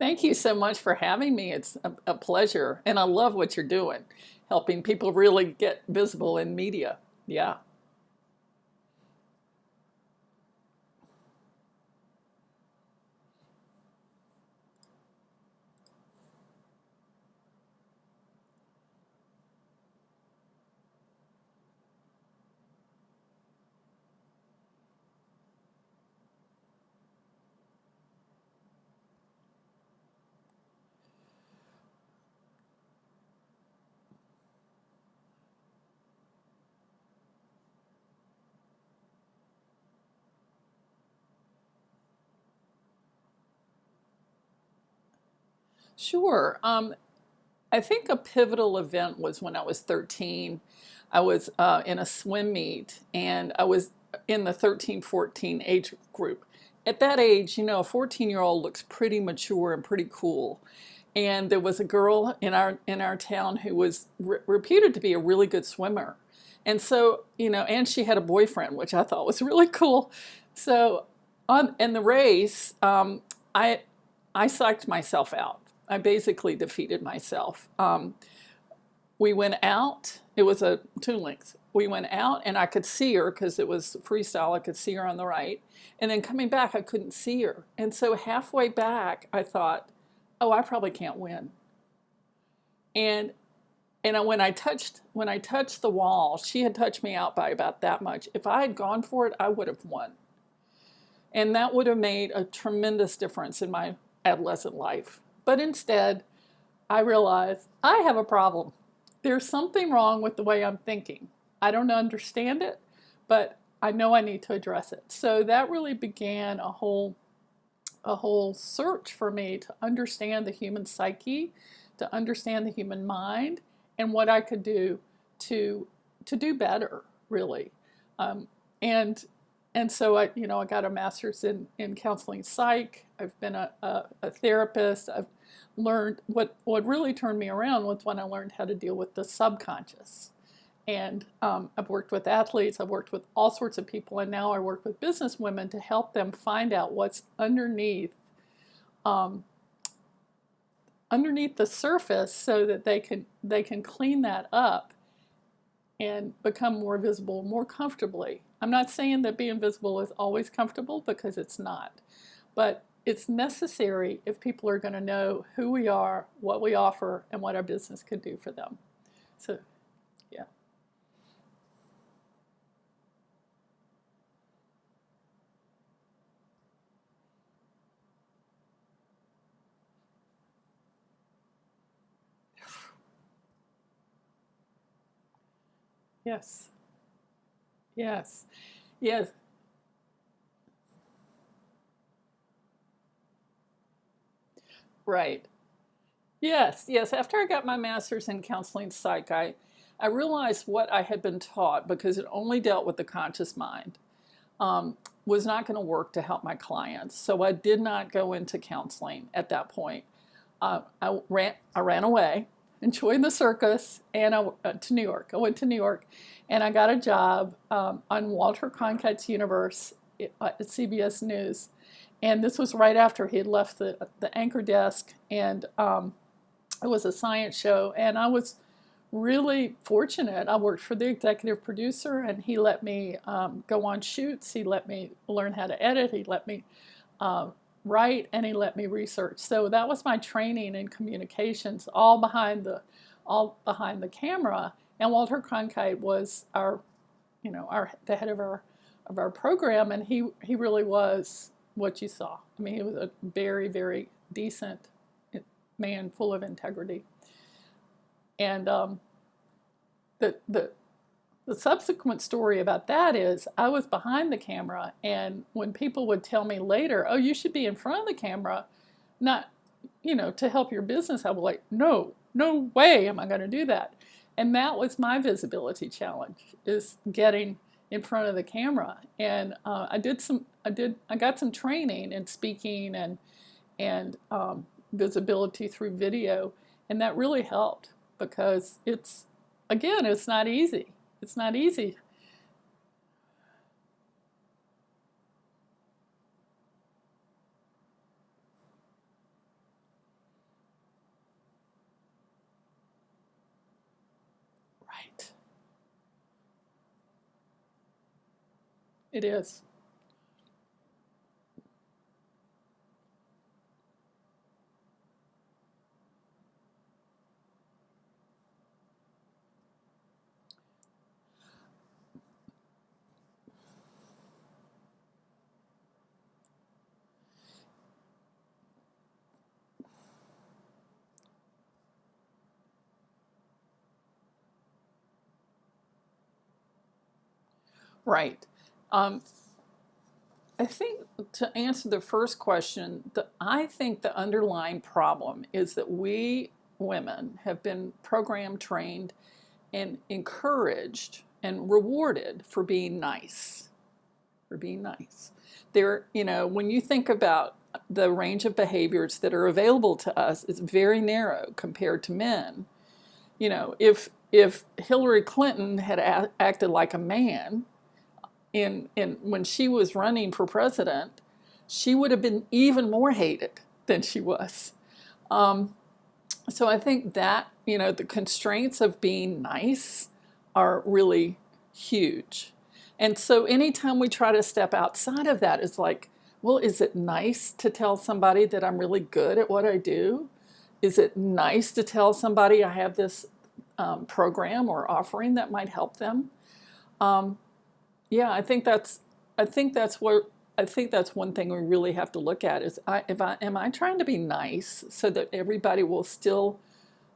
Thank you so much for having me. It's a pleasure. And I love what you're doing, helping people really get visible in media. Yeah. Sure. I think a pivotal event was when I was 13. I was in a swim meet and I was in the 13, 14 age group. At that age, a 14-year-old looks pretty mature and pretty cool. And there was a girl in our town who was reputed to be a really good swimmer. And so, and she had a boyfriend, which I thought was really cool. So in the race, I I psyched myself out. I basically defeated myself. We went out. It was a two length. We went out, and I could see her because it was freestyle. I could see her on the right, and then coming back, I couldn't see her. And so halfway back, I thought, "Oh, I probably can't win." And when I touched the wall, she had touched me out by about that much. If I had gone for it, I would have won, and that would have made a tremendous difference in my adolescent life. But instead, I realized I have a problem. There's something wrong with the way I'm thinking. I don't understand it, but I know I need to address it. So that really began a whole search for me to understand the human psyche, to understand the human mind, and what I could do to do better, really. Um, and and so I got a master's in counseling psych. I've been a therapist. I've learned what really turned me around was when I learned how to deal with the subconscious. And I've worked with athletes, I've worked with all sorts of people, and now I work with business women to help them find out what's um, underneath the surface, so that they can clean that up and become more visible more comfortably. I'm not saying that being visible is always comfortable, because it's not, but it's necessary if people are going to know who we are, what we offer, and what our business could do for them. So, yeah. Yes. Yes. Yes. Right. Yes, yes. After I got my master's in counseling psych, I realized what I had been taught, because it only dealt with the conscious mind, was not going to work to help my clients. So I did not go into counseling at that point. I ran away and joined the circus, and to New York. I went to New York, and I got a job on Walter Cronkite's Universe at CBS News. And this was right after he had left the anchor desk, and it was a science show, and I was really fortunate. I worked for the executive producer, and he let me go on shoots. He let me learn how to edit. He let me uh, write, and he let me research. So that was my training in communications, all behind the camera. And Walter Cronkite was the head of our program, and he really was what you saw. I mean, he was a very, very decent man, full of integrity. And the the the subsequent story about that is, I was behind the camera, and when people would tell me later, "Oh, you should be in front of the camera, not to help your business," I was like, "No, no way am I going to do that." And that was my visibility challenge, is getting in front of the camera. And I got some training in speaking and visibility through video, and that really helped, because it's not easy. It's not easy. Right. It is. Right. Um, I think to answer the first question, I think the underlying problem is that we women have been programmed, trained, and encouraged and rewarded for being nice. For being nice. When you think about the range of behaviors that are available to us, it's very narrow compared to men. If Hillary Clinton had acted like a man, in when she was running for president, she would have been even more hated than she was. Um, so I think that the constraints of being nice are really huge. And so anytime we try to step outside of that, it's like, well, is it nice to tell somebody that I'm really good at what I do? Is it nice to tell somebody I have this program or offering that might help them? Um, yeah, I think that's what I think that's one thing we really have to look at is if I am I trying to be nice so that everybody will still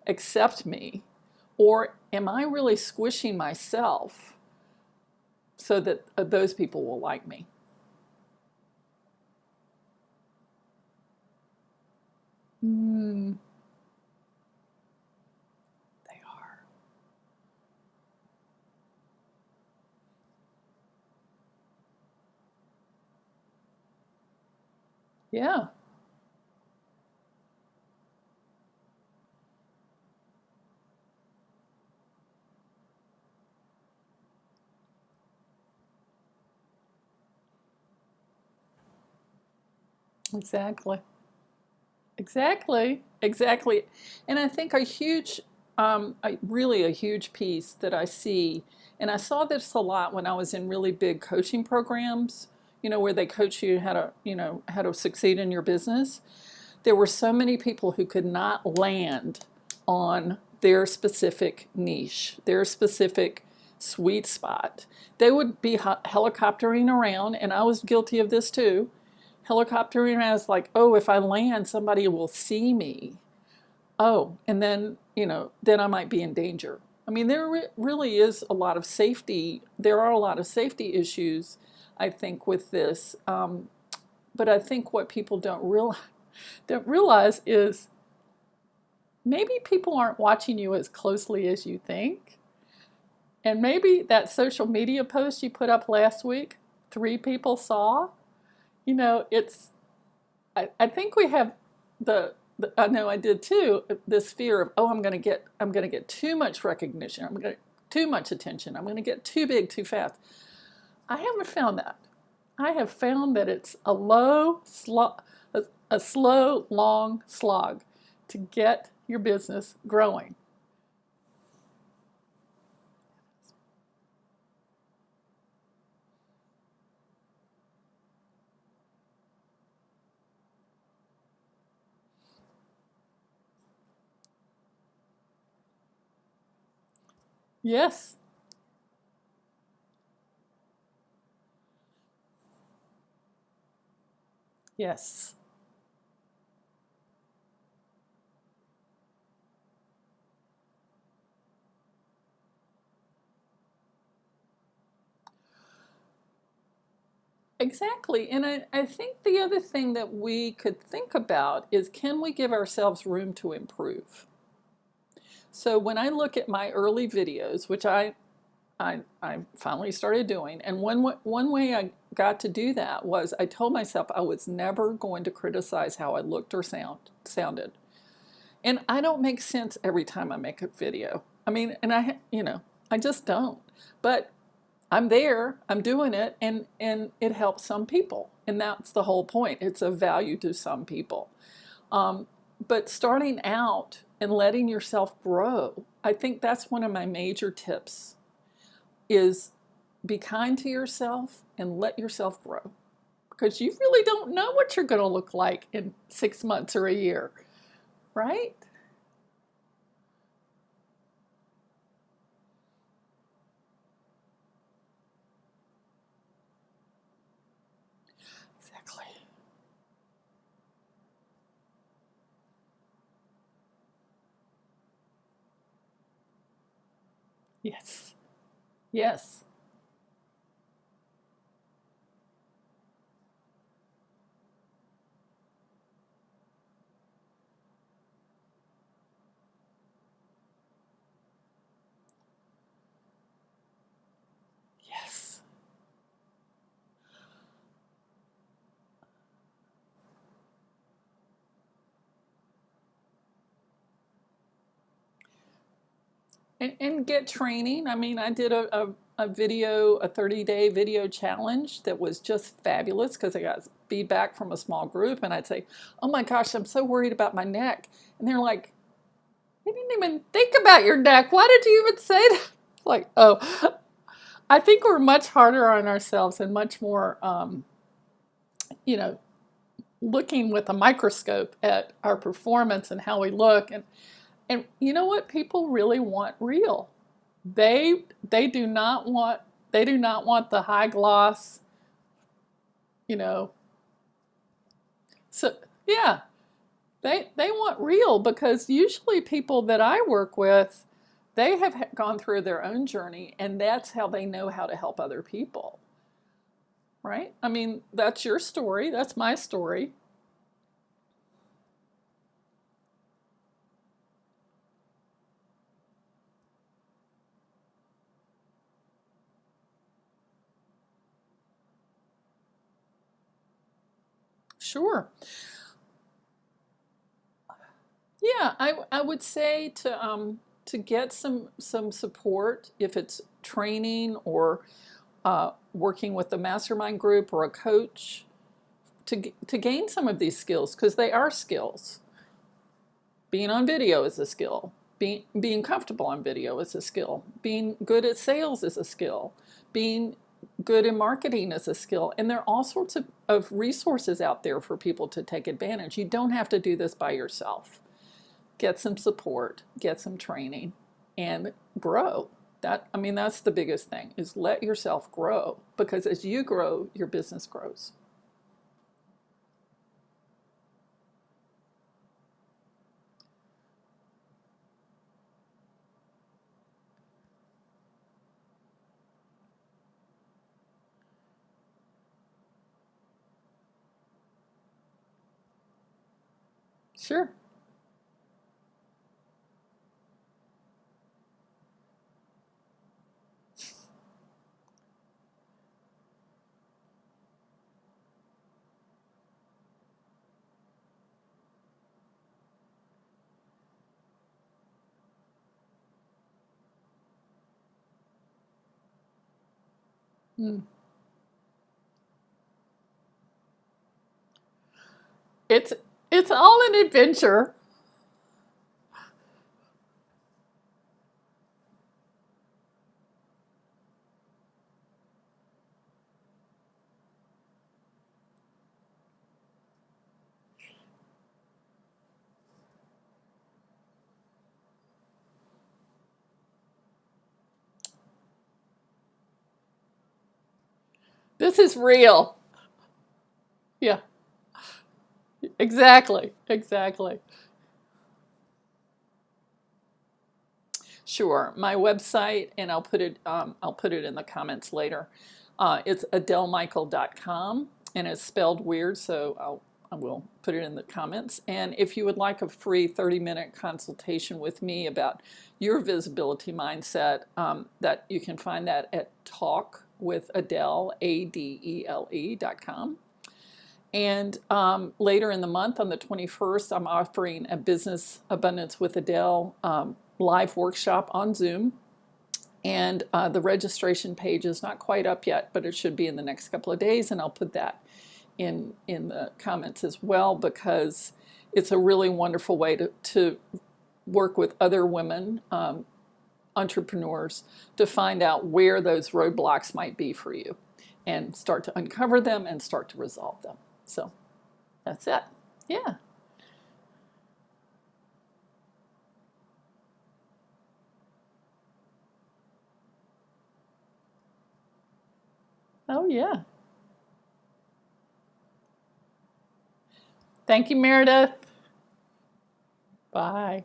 accept me, or am I really squishing myself so that those people will like me? Mm, they are. Yeah, exactly. Exactly, exactly. And I think really a huge piece that I see, and I saw this a lot when I was in really big coaching programs, where they coach you how to succeed in your business. There were so many people who could not land on their specific niche, their specific sweet spot. They would be helicoptering around, and I was guilty of this too. Helicoptering around is like, oh, if I land, somebody will see me. Oh, and then I might be in danger. I mean, really is a lot of safety. There are a lot of safety issues, I think, with this. But I think what people don't realize is maybe people aren't watching you as closely as you think. And maybe that social media post you put up last week, 3 people saw. It's I think we have I know I did too, this fear of, oh, I'm going to get too much recognition. I'm going to get too much attention. I'm going to get too big too fast. I haven't found that. I have found that it's a slow, long slog to get your business growing. Yes. Yes. Exactly. And I think the other thing that we could think about is, can we give ourselves room to improve? So when I look at my early videos, which I finally started doing, and one way I got to do that was I told myself I was never going to criticize how I looked or sounded. And I don't make sense every time I make a video. I mean, and I just don't. But I'm there, I'm doing it, and it helps some people. And that's the whole point. It's of value to some people. Um, but starting out, and letting yourself grow. I think that's one of my major tips is be kind to yourself and let yourself grow. Because you really don't know what you're going to look like in 6 months or a year, right? Exactly. Yes. Yes. Yes. And get training. I mean, I did a video, a 30-day video challenge that was just fabulous because I got feedback from a small group. And I'd say, oh my gosh, I'm so worried about my neck. And they're like, you didn't even think about your neck. Why did you even say that? Like, oh, I think we're much harder on ourselves and much more, you know, looking with a microscope at our performance and how we look. And you know what? People really want real. They do not want the high gloss, you know. So yeah, they want real because usually people that I work with, they have gone through their own journey and that's how they know how to help other people, right? I mean, that's your story, that's my story. Sure. Yeah, I would say to get some support if it's training or working with a mastermind group or a coach to gain some of these skills because they are skills. Being on video is a skill. Being comfortable on video is a skill. Being good at sales is a skill. Being good in marketing is a skill. And there are all sorts of resources out there for people to take advantage. You don't have to do this by yourself. Get some support, get some training, and grow. I mean, that's the biggest thing is let yourself grow because as you grow, your business grows. Sure. Mm. It's it's all an adventure. This is real. Yeah, exactly. Exactly. Sure. My website, and I'll put it in the comments later. It's adelmichael.com, and it's spelled weird, so I will put it in the comments. And if you would like a free 30-minute consultation with me about your visibility mindset, that you can find that at talkwithadele, ADELE.com. And later in the month, on the 21st, I'm offering a Business Abundance with Adele live workshop on Zoom. And the registration page is not quite up yet, but it should be in the next couple of days. And I'll put that in the comments as well because it's a really wonderful way to work with other women, entrepreneurs, to find out where those roadblocks might be for you and start to uncover them and start to resolve them. So that's it. Yeah. Oh, yeah. Thank you, Meredith. Bye.